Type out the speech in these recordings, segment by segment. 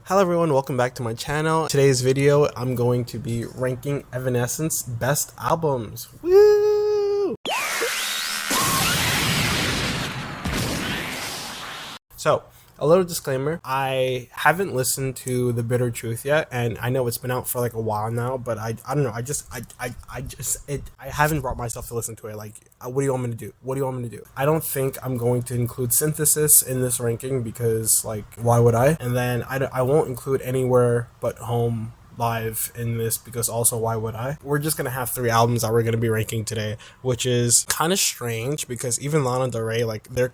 Hello everyone, welcome back to my channel. Today's video, I'm going to be ranking Evanescence best albums. Woo! So, a little disclaimer, I haven't listened to The Bitter Truth yet, and I know it's been out for like a while now, but I don't know, I haven't brought myself to listen to it. Like, what do you want me to do? What do you want me to do? I don't think I'm going to include Synthesis in this ranking because, like, why would I? And then I won't include Anywhere But Home live in this because also why would I? We're just gonna have three albums that we're gonna be ranking today, which is kind of strange because even Lana Del Rey, like her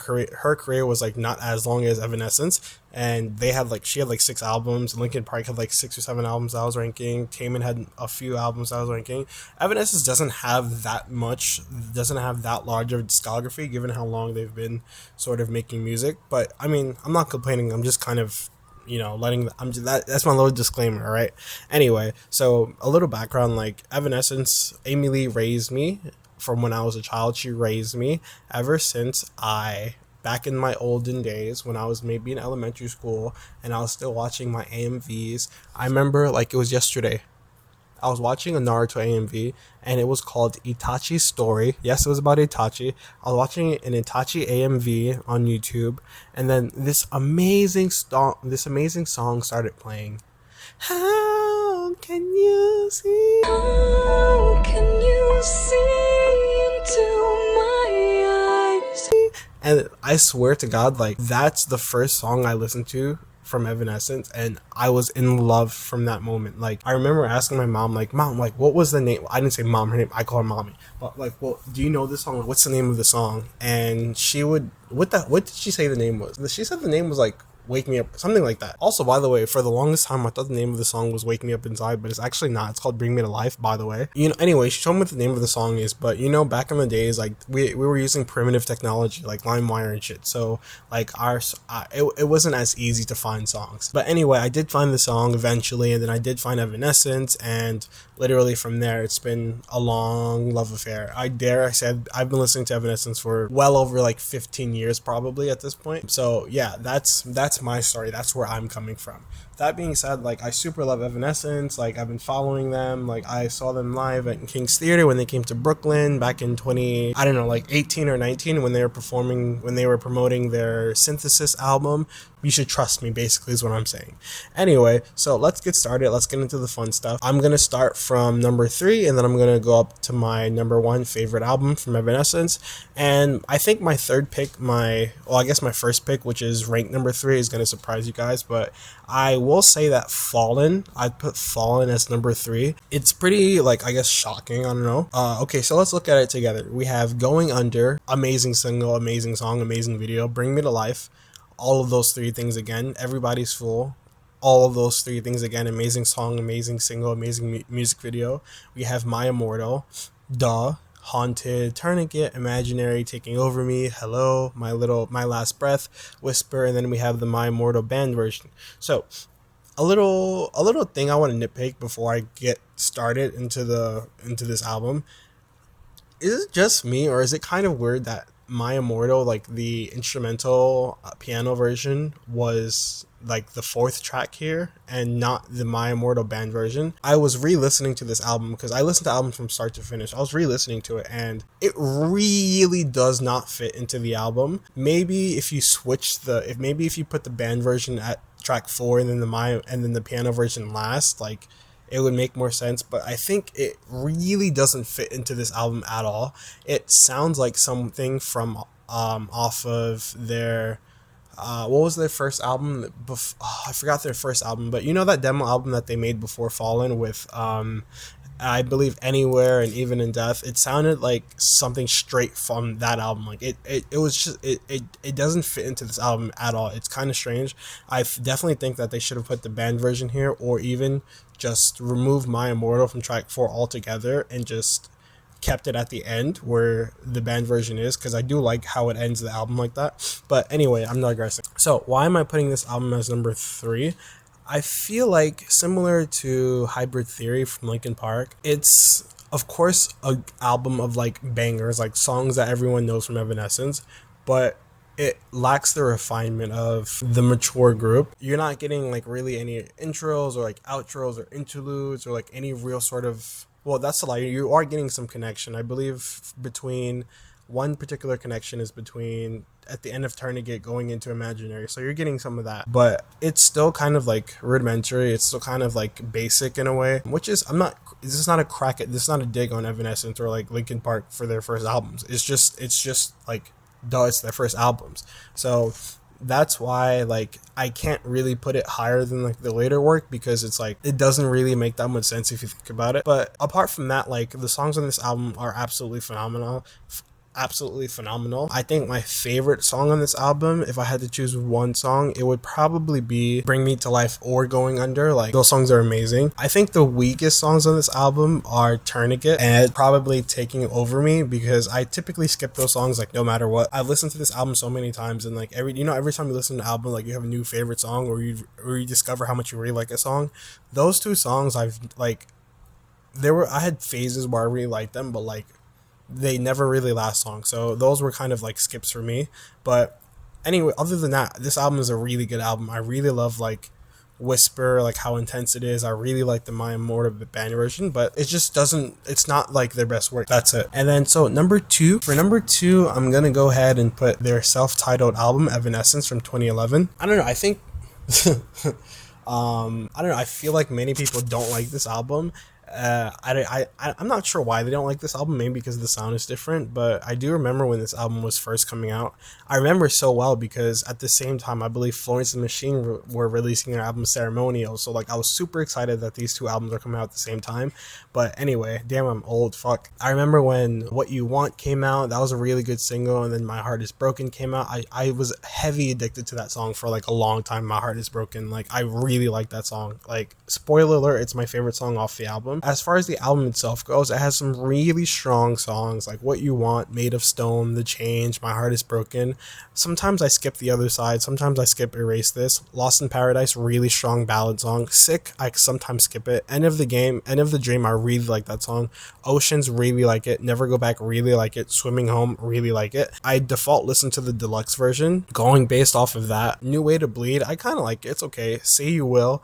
career was like not as long as Evanescence, and she had like 6 albums. Linkin Park had like 6 or 7 albums I was ranking. Taman had a few albums I was ranking. Evanescence doesn't have that large of a discography given how long they've been sort of making music. But I mean, I'm not complaining. I'm just kind of that's my little disclaimer, all right? Anyway, so a little background, like Evanescence, Amy Lee raised me from when I was a child. She raised me ever since back in my olden days when I was maybe in elementary school and I was still watching my AMVs. I remember like it was yesterday. I was watching a Naruto AMV and it was called Itachi's Story. Yes, it was about Itachi. I was watching an Itachi AMV on YouTube, and then this amazing song started playing. How can you see? How can you see into my eyes? And I swear to God, like that's the first song I listened to from Evanescence, and I was in love from that moment. Like I remember asking my mom, like, Mom, like what was the name? I didn't say mom, her name, I call her mommy. But like, well, do you know this song? Like, what's the name of the song? And she would, what did she say the name was? She said the name was like Wake Me Up, something like that. Also, by the way, for the longest time I thought the name of the song was Wake Me Up Inside, but it's actually not. It's called Bring Me to Life, by the way. Anyway, she told me what the name of the song is, but back in the days, like we were using primitive technology like LimeWire and shit, so like it wasn't as easy to find songs. But anyway, I did find the song eventually, and then I did find Evanescence, and literally from there it's been a long love affair. I said I've been listening to Evanescence for well over like 15 years probably at this point. So yeah, that's my story. That's where I'm coming from. That being said, like I super love Evanescence. Like I've been following them. Like I saw them live at King's Theater when they came to Brooklyn back in 18 or 19 when they were promoting their Synthesis album. You should trust me, basically, is what I'm saying. Anyway, so let's get started. Let's get into the fun stuff. I'm going to start from number 3, and then I'm going to go up to my number 1 favorite album from Evanescence. And I think my third pick, my first pick, which is ranked number 3, is going to surprise you guys. But I will say that Fallen, I'd put Fallen as number 3. It's pretty, like, I guess, shocking. I don't know. Okay, so let's look at it together. We have Going Under, amazing single, amazing song, amazing video, Bring Me to Life. All of those 3 things again. Everybody's Fool. All of those 3 things again. Amazing song, amazing single, amazing music video. We have My Immortal, Duh, Haunted, Tourniquet, Imaginary, Taking Over Me, Hello, My Last Breath, Whisper, and then we have the My Immortal band version. So a little thing I want to nitpick before I get started into this album. Is it just me, or is it kind of weird that My Immortal, like the instrumental piano version, was like the 4th track here and not the My Immortal band version? I was re-listening to this album because I listened to the album from start to finish. I was re-listening to it and it really does not fit into the album. Maybe if you if you put the band version at track 4 and then the piano version last, like it would make more sense, but I think it really doesn't fit into this album at all. It sounds like something from off of their what was their first album? I forgot their first album, but that demo album that they made before Fallen with I believe Anywhere and Even in Death. It sounded like something straight from that album. Like it was just it doesn't fit into this album at all. It's kind of strange. I definitely think that they should have put the band version here, or even just remove My Immortal from track 4 altogether and just kept it at the end where the band version is, because I do like how it ends the album like that. But anyway, I'm digressing. So why am I putting this album as number 3? I feel like similar to Hybrid Theory from Linkin Park, it's of course an album of like bangers, like songs that everyone knows from Evanescence, but it lacks the refinement of the mature group. You're not getting like really any intros or like outros or interludes or like any real sort of, well, that's a lie. You are getting some connection, I believe, between one particular connection is between at the end of Tourniquet going into Imaginary, so you're getting some of that, but it's still kind of like rudimentary. It's still kind of like basic in a way, which is, I'm not, this is not a crack at, this is not a dig on Evanescence or like Linkin Park for their first albums. It's just like, duh, it's their first albums. So that's why like I can't really put it higher than like the later work, because it's like it doesn't really make that much sense if you think about it. But apart from that, like the songs on this album are absolutely phenomenal. I think my favorite song on this album, if I had to choose one song, it would probably be Bring Me to Life or Going Under. Like, those songs are amazing. I think the weakest songs on this album are Tourniquet and probably Taking Over Me, because I typically skip those songs like no matter what. I've listened to this album so many times, and like every time you listen to an album, like you have a new favorite song, or you discover how much you really like a song. Those two songs, I had phases where I really liked them, but like they never really last long, so those were kind of like skips for me. But anyway, other than that, this album is a really good album. I really love like Whisper, like how intense it is. I really like the Maya Morta band version, but it just doesn't, it's not like their best work. That's it. And then so number two, I'm gonna go ahead and put their self-titled album Evanescence from 2011. I don't know, I think I feel like many people don't like this album. I'm not sure why they don't like this album, maybe because the sound is different, but I do remember when this album was first coming out. I remember so well because at the same time, I believe Florence and the Machine were releasing their album Ceremonial, so like I was super excited that these two albums are coming out at the same time. But anyway, damn, I'm old, fuck. I remember when What You Want came out, that was a really good single, and then My Heart Is Broken came out. I was heavy addicted to that song for like a long time. My Heart Is Broken, like I really like that song. Like, spoiler alert, it's my favorite song off the album. As far as the album itself goes, it has some really strong songs like What You Want, Made of Stone, The Change, My Heart Is Broken. Sometimes I skip The Other Side, sometimes I skip Erase This. Lost in Paradise, really strong ballad song. Sick, I sometimes skip it. End of the Dream, I really like that song. Oceans, really like it. Never Go Back, really like it. Swimming Home, really like it. I default listen to the deluxe version. Going based off of that, New Way to Bleed, I kind of like it. It's okay. Say You Will,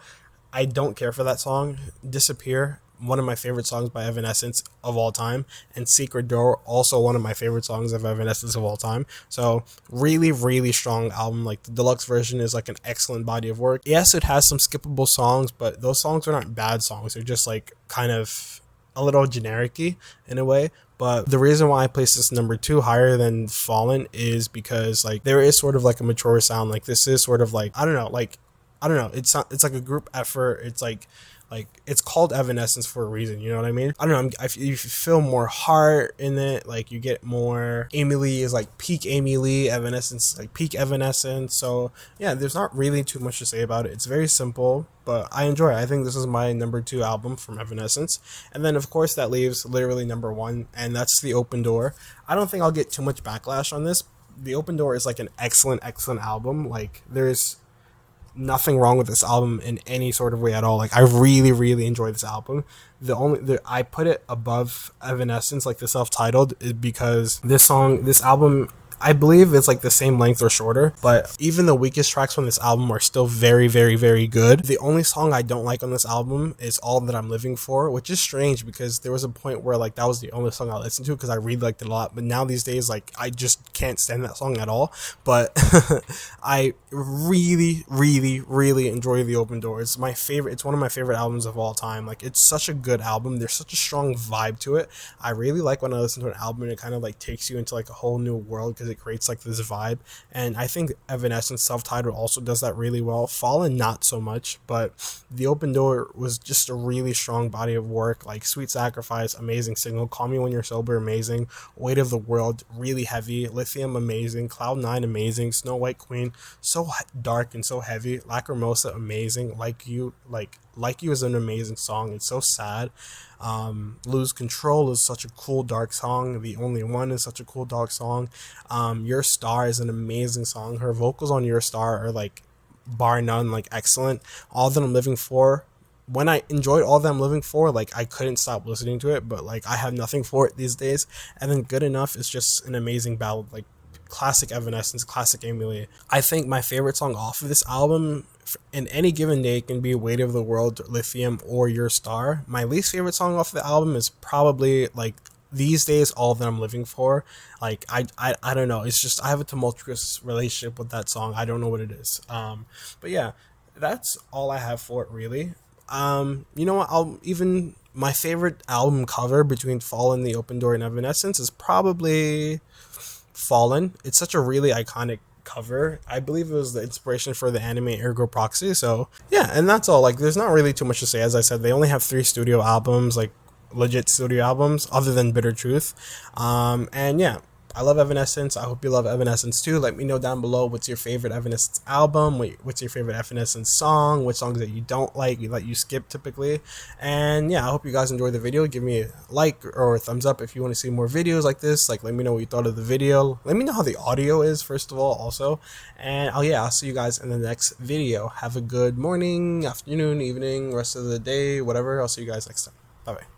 I don't care for that song. Disappear, one of my favorite songs by Evanescence of all time, and Secret Door, also one of my favorite songs of Evanescence of all time. So really, really strong album. Like, the deluxe version is like an excellent body of work. Yes, it has some skippable songs, but those songs are not bad songs. They're just like kind of a little generic-y in a way. But the reason why I place this number 2 higher than Fallen is because like there is sort of like a mature sound. Like, this is sort of like, I don't know, it's not, it's like a group effort. It's like it's called Evanescence for a reason, you know what I mean? I don't know, you feel more heart in it. Like, you get more, Amy Lee is like peak Amy Lee, Evanescence is like peak Evanescence. So yeah, there's not really too much to say about it. It's very simple, but I enjoy it. I think this is my number 2 album from Evanescence. And then of course that leaves literally number 1, and that's The Open Door. I don't think I'll get too much backlash on this. The Open Door is like an excellent album. Like, there's nothing wrong with this album in any sort of way at all. Like, I really, really enjoy this album. I put it above Evanescence, like the self-titled, is because this album, I believe it's like the same length or shorter, but even the weakest tracks from this album are still very, very, very good. The only song I don't like on this album is All That I'm Living For, which is strange because there was a point where like that was the only song I listened to because I really liked it a lot, but now these days like I just can't stand that song at all. But I really, really, really enjoy The Open Door. It's my favorite. It's one of my favorite albums of all time. Like, it's such a good album. There's such a strong vibe to it. I really like when I listen to an album and it kind of like takes you into like a whole new world because it creates like this vibe. And I think Evanescence self-titled also does that really well. Fallen, not so much, but The Open Door was just a really strong body of work. Like, Sweet Sacrifice, amazing single. Call Me When You're Sober, amazing. Weight of the World, really heavy. Lithium, amazing. Cloud 9, amazing. Snow White Queen, so dark and so heavy. Lacrimosa, amazing. Like You is an amazing song. It's so sad. Lose Control is such a cool dark song. The Only One is such a cool dark song. Your Star is an amazing song. Her vocals on Your Star are like bar none, like excellent. All That I'm Living For, when I enjoyed All That I'm Living For, like I couldn't stop listening to it, but like I have nothing for it these days. And then Good Enough is just an amazing ballad. Like, classic Evanescence, classic Emily. I think my favorite song off of this album in any given day can be Weight of the World, Lithium, or Your Star. My least favorite song off the album is probably like these days All That I'm Living For. Like I don't know, it's just I have a tumultuous relationship with that song. I don't know what it is. But yeah, that's all I have for it really. You know what, I'll even my favorite album cover between Fallen, The Open Door, and Evanescence is probably Fallen. It's such a really iconic cover. I believe it was the inspiration for the anime Ergo Proxy. So yeah, and that's all. Like, there's not really too much to say. As I said, they only have 3 studio albums, like legit studio albums, other than Bitter Truth. And yeah, I love Evanescence. I hope you love Evanescence too. Let me know down below what's your favorite Evanescence album, what's your favorite Evanescence song, what songs that you don't like, you skip typically. And yeah, I hope you guys enjoyed the video. Give me a like or a thumbs up if you want to see more videos like this. Like, let me know what you thought of the video. Let me know how the audio is, first of all, also. And I'll see you guys in the next video. Have a good morning, afternoon, evening, rest of the day, whatever. I'll see you guys next time. Bye bye.